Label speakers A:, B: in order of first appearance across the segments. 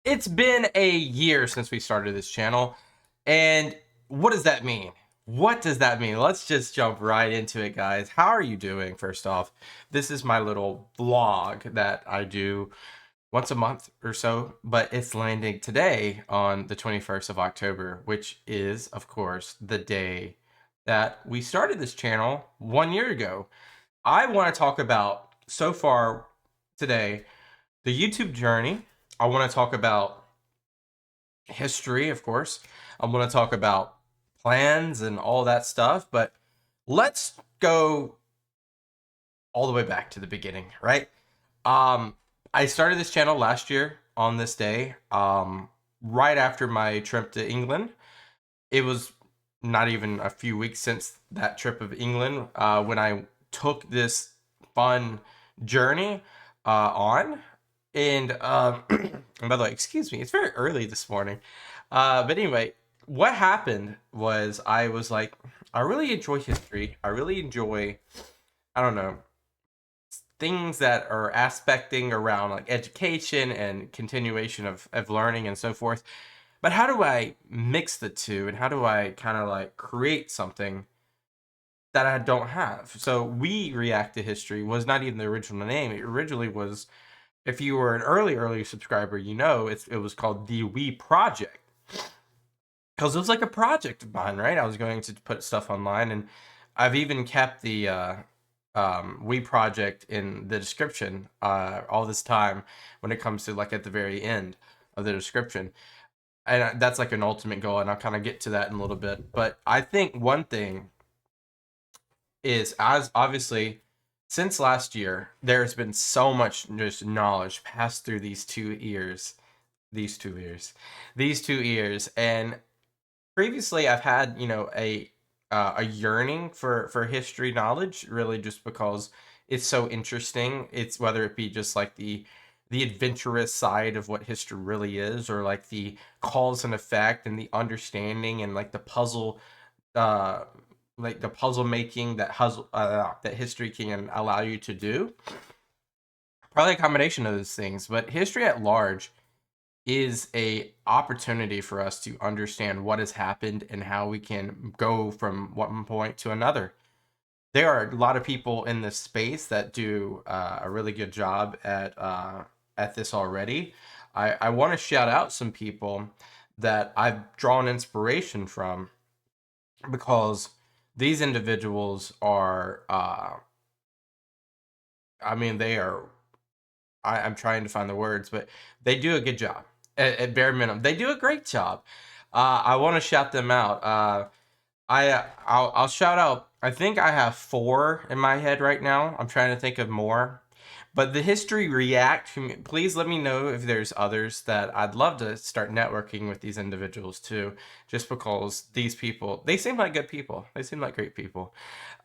A: It's been a year since we started this channel, and what does that mean? What does that mean? Let's just jump right into it, guys. How are you doing, first off? This is my little vlog that I do once a month or so, but it's landing today on the 21st of October, which is, of course, the day that we started this channel 1 year ago. I want to talk about, so far today, the YouTube journey. I want to talk about history, of course. I'm going to talk about plans and all that stuff, but let's go all the way back to the beginning, right? Um, I started this channel last year on this day, right after my trip to England. It was not even a few weeks since that trip of England when I took this fun journey on. And and by the way, excuse me, it's very early this morning. But anyway, what happened was I was like, I really enjoy history. I really enjoy, I don't know, things that are aspecting around like education and continuation of learning and so forth. But how do I mix the two, and how do I kind of like create something that I don't have? So We React to History was not even the original name. It originally was, if you were an early subscriber, you know it was called the We Project, because it was like a project of mine, right? I was going to put stuff online, and I've even kept the We Project in the description all this time when it comes to like at the very end of the description. And that's like an ultimate goal, and I'll kind of get to that in a little bit. But I think one thing is, as obviously since last year, there's been so much just knowledge passed through these 2 years, and previously I've had a yearning for history knowledge, really, just because it's so interesting. It's whether it be just like the adventurous side of what history really is, or like the cause and effect and the understanding and uh like the puzzle making that history can allow you to do. Probably a combination of those things, but history at large is a opportunity for us to understand what has happened and how we can go from one point to another. There are a lot of people in this space that do a really good job at this already. I want to shout out some people that I've drawn inspiration from, because these individuals are, I mean, they are, I'm trying to find the words, but they do a good job at bare minimum. They do a great job. I want to shout them out. I'll shout out. I think I have four in my head right now. I'm trying to think of more. But the History React, please let me know if there's others that I'd love to start networking with these individuals too, just because these people, they seem like good people. They seem like great people.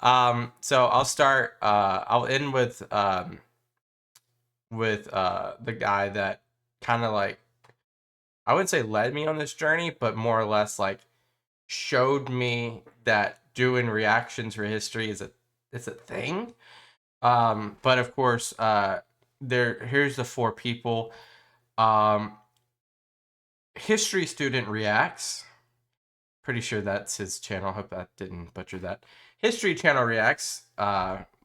A: So I'll end with the guy that kind of like, I wouldn't say led me on this journey, but more or less like showed me that doing reactions for history is a thing. But of course, here's the four people. Um, History Student Reacts. Pretty sure that's his channel. Hope that didn't butcher that. History Channel Reacts.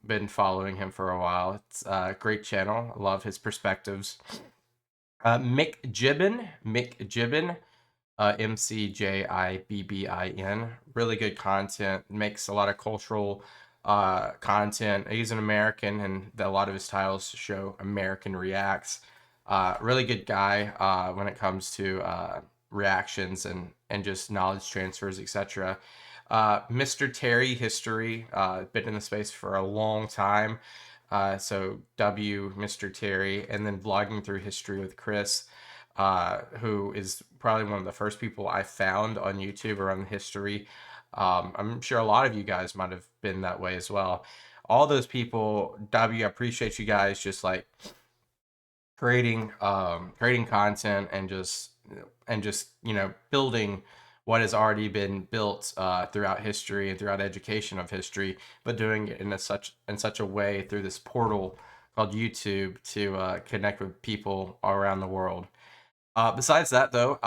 A: Been following him for a while. It's a great channel. I love his perspectives. Mick Gibbon, McJibbin. Really good content. Makes a lot of cultural content. He's an American, and a lot of his titles show American reacts. Really good guy when it comes to reactions and just knowledge transfers, etc. Mr. Terry History, been in the space for a long time. So Mr. Terry, and then Vlogging Through History with Chris, who is probably one of the first people I found on YouTube around history. I'm sure a lot of you guys might have been that way as well. All those people, I appreciate you guys just like creating content and just building what has already been built throughout history and throughout education of history, but doing it in such a way through this portal called YouTube to connect with people all around the world. Besides that, though,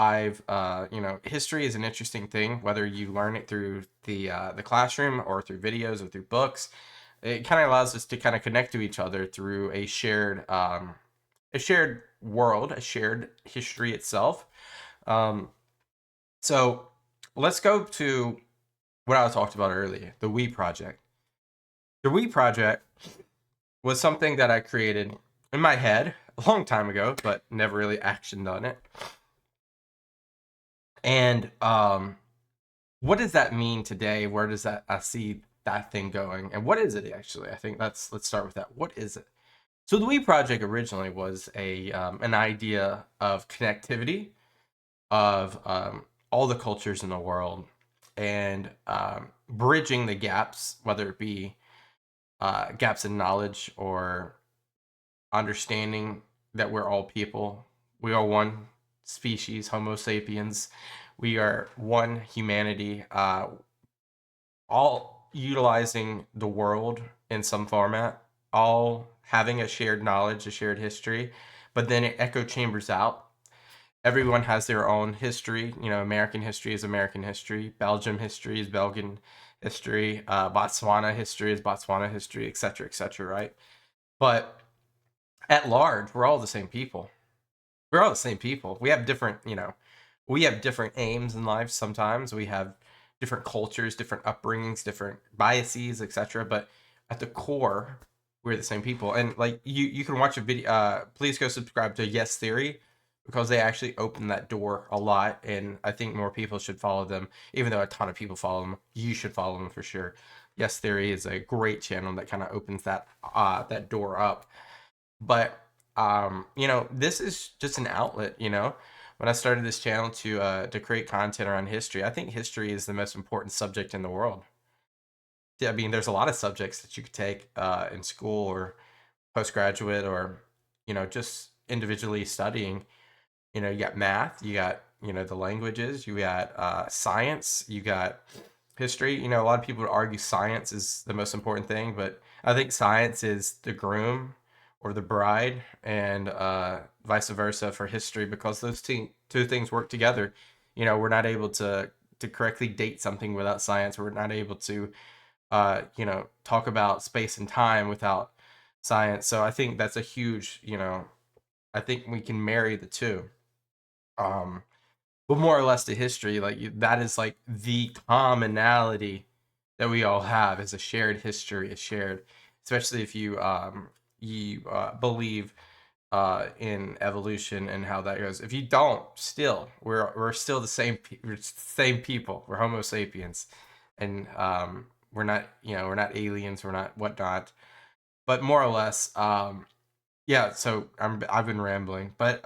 A: history is an interesting thing, whether you learn it through the classroom or through videos or through books. It kind of allows us to kind of connect to each other through a shared world, a shared history itself. Um, so let's go to what I talked about earlier, the We Project. The We Project was something that I created in my head a long time ago, but never really actioned on it. And what does that mean today? Where does that I see that thing going? And what is it actually? I think let's start with that. What is it? So the We Project originally was a an idea of connectivity of all the cultures in the world and bridging the gaps, whether it be gaps in knowledge or understanding that we're all people. We are one species, Homo sapiens. We are one humanity, all utilizing the world in some format, all having a shared knowledge, a shared history, but then it echo chambers out. Everyone has their own history. You know, American history is American history. Belgium history is Belgian history. Botswana history is Botswana history, et cetera, right? But at large, we're all the same people. We're all the same people. We have different, we have different aims in life. Sometimes we have different cultures, different upbringings, different biases, etc. But at the core, we're the same people. And like you can watch a video. Please go subscribe to Yes Theory because they actually open that door a lot, and I think more people should follow them. Even though a ton of people follow them, you should follow them for sure. Yes Theory is a great channel that kind of opens that door up. But this is just an outlet. When I started this channel to create content around history, I think history is the most important subject in the world. Yeah, I mean, there's a lot of subjects that you could take in school or postgraduate or just individually studying. You got math, you got the languages, you got science, you got history. A lot of people would argue science is the most important thing, but I think science is the groom or the bride, and vice versa for history, because those two things work together. We're not able to correctly date something without science. We're not able to talk about space and time without science. So I think that's a huge, I think we can marry the two. Um, but more or less the history, like that is like the commonality that we all have is a shared history, a shared, especially if you believe in evolution and how that goes. If you don't, still we're still the same same people. We're Homo sapiens, and we're not aliens, we're not whatnot. But more or less, yeah. So I've been rambling, but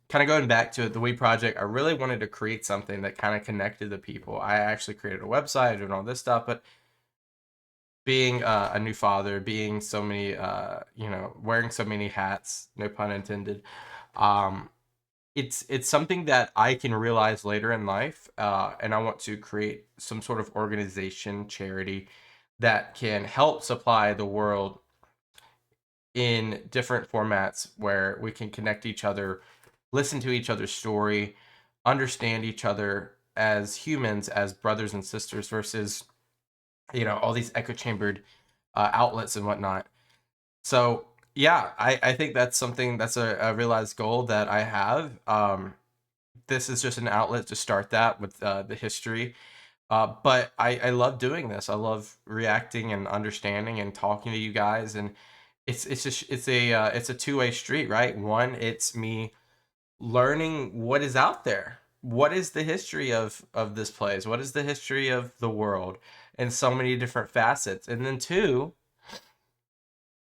A: kind of going back to it, the We Project, I really wanted to create something that kind of connected the people. I actually created a website and all this stuff, but being a new father, being so many, wearing so many hats, no pun intended, um, it's something that I can realize later in life, and I want to create some sort of organization, charity that can help supply the world in different formats where we can connect each other, listen to each other's story, understand each other as humans, as brothers and sisters, versus all these echo chambered outlets and whatnot. So yeah, I think that's something that's a realized goal that I have. This is just an outlet to start that with the history. But I love doing this. I love reacting and understanding and talking to you guys, and it's a two-way street, right? One, it's me learning what is out there. What is the history of this place? What is the history of the world in so many different facets? And then two,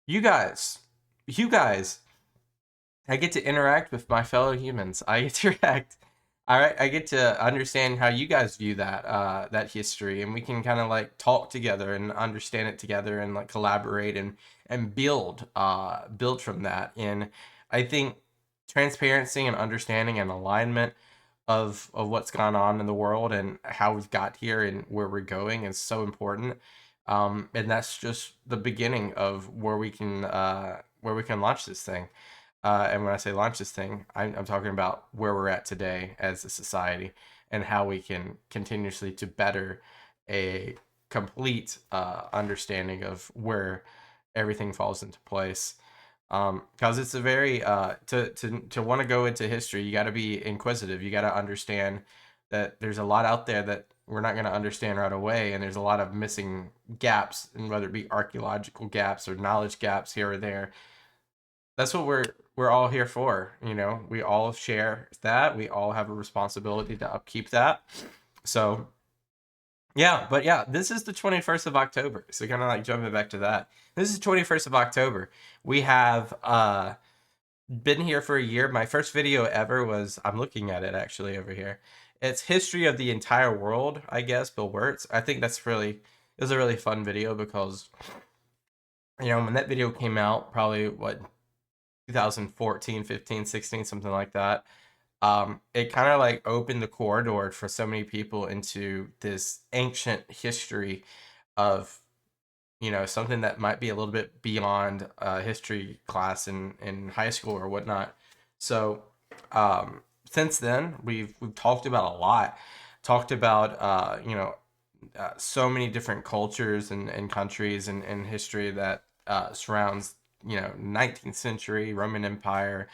A: you guys, you guys, I get to interact with my fellow humans. I get to react. I get to understand how you guys view that history, and we can kind of like talk together and understand it together, and like collaborate and build from that. And I think transparency and understanding and alignment of what's gone on in the world and how we've got here and where we're going is so important. And that's just the beginning of where we can launch this thing. And when I say launch this thing, I'm talking about where we're at today as a society and how we can continuously to better a complete understanding of where everything falls into place. Because it's a very to want to go into history, you got to be inquisitive. You got to understand that there's a lot out there that we're not going to understand right away, and there's a lot of missing gaps, and whether it be archaeological gaps or knowledge gaps here or there. That's what we're all here for. You know, we all share that. We all have a responsibility to upkeep that. So yeah, but yeah, this is the 21st of October. So kind of like jumping back to that. This is the 21st of October. We have been here for a year. My first video ever was, I'm looking at it actually over here. It's history of the entire world, I guess, Bill Wirtz. I think that's really, it was a really fun video because, you know, when that video came out, probably what, 2014, 15, 16, something like that. It kind of like opened the corridor for so many people into this ancient history of, you know, something that might be a little bit beyond history class in high school or whatnot. So since then, we've talked about a lot. Talked about you know, so many different cultures and countries and history that surrounds, you know, 19th century Roman Empire,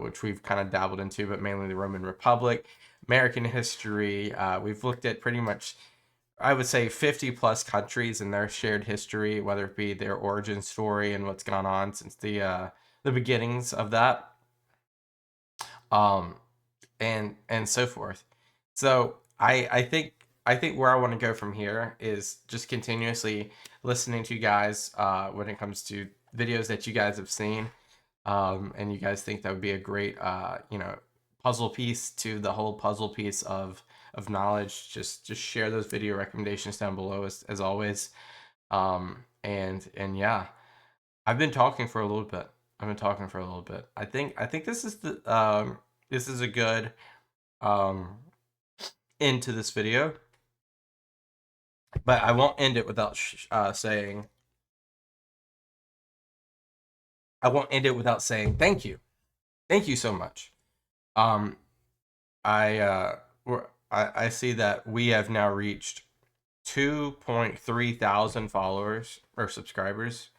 A: which we've kind of dabbled into, but mainly the Roman Republic, American history. We've looked at pretty much, I would say, 50 plus countries and their shared history, whether it be their origin story and what's gone on since the beginnings of that, um, and so forth. So I think where I want to go from here is just continuously listening to you guys when it comes to videos that you guys have seen, and you guys think that would be a great you know, puzzle piece to the whole puzzle piece of knowledge. Just share those video recommendations down below as always. And yeah, I've been talking for a little bit. I've been talking for a little bit. I think this is a good um end to this video, but I won't end it without saying, I won't end it without saying thank you. Thank you so much. Um, I see that we have now reached 2.3 thousand followers or subscribers,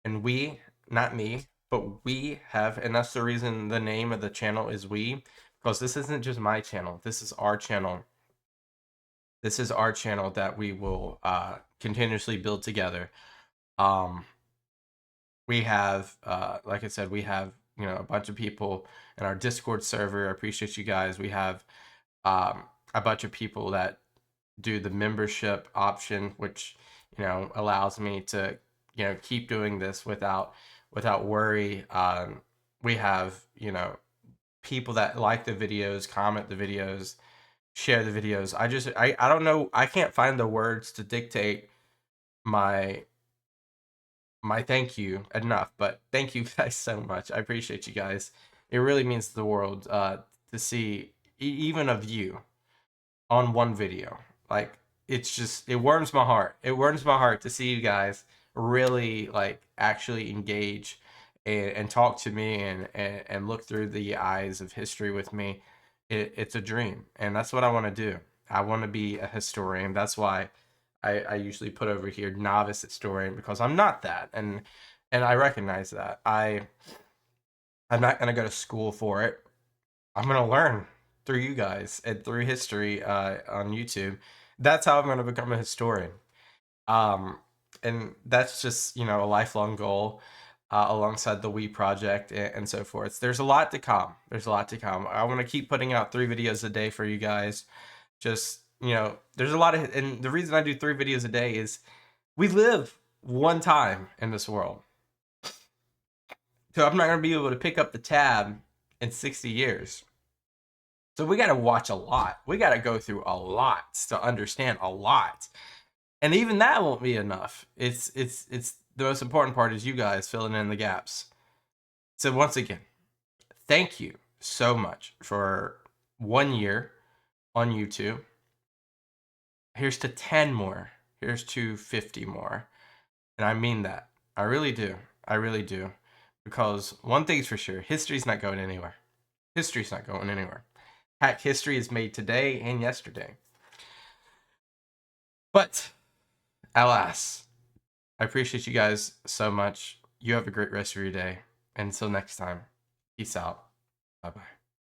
A: and we, not me, but we have, and that's the reason the name of the channel is We, because this isn't just my channel. This is our channel. This is our channel that we will continuously build together. Um, we have, like I said, we have, you know, a bunch of people in our Discord server. I appreciate you guys. We have a bunch of people that do the membership option, which, you know, allows me to, you know, keep doing this without worry. We have, you know, people that like the videos, comment the videos, share the videos. I don't know. I can't find the words to dictate my thank you enough, but thank you guys so much. I appreciate you guys. It really means the world to see even of you on one video. Like, it's just, it warms my heart. It warms my heart to see you guys really like actually engage and talk to me and look through the eyes of history with me. It's a dream, and that's what I want to do. I want to be a historian. That's why I usually put over here novice historian, because I'm not that, and I recognize that. I'm not gonna go to school for it. I'm gonna learn through you guys and through history on YouTube. That's how I'm gonna become a historian. Um, and that's just, you know, a lifelong goal alongside the We Project and so forth. There's a lot to come. There's a lot to come. I want to keep putting out 3 videos a day for you guys. Just, you know, there's a lot of, and the reason I do 3 videos a day is we live one time in this world. So I'm not going to be able to pick up the tab in 60 years. So we got to watch a lot. We got to go through a lot to understand a lot. And even that won't be enough. It's the most important part is you guys filling in the gaps. So once again, thank you so much for 1 year on YouTube. Here's to 10 more. Here's to 50 more. And I mean that. I really do. I really do. Because one thing's for sure, history's not going anywhere. History's not going anywhere. Heck, history is made today and yesterday. But, alas, I appreciate you guys so much. You have a great rest of your day. And until next time, peace out. Bye-bye.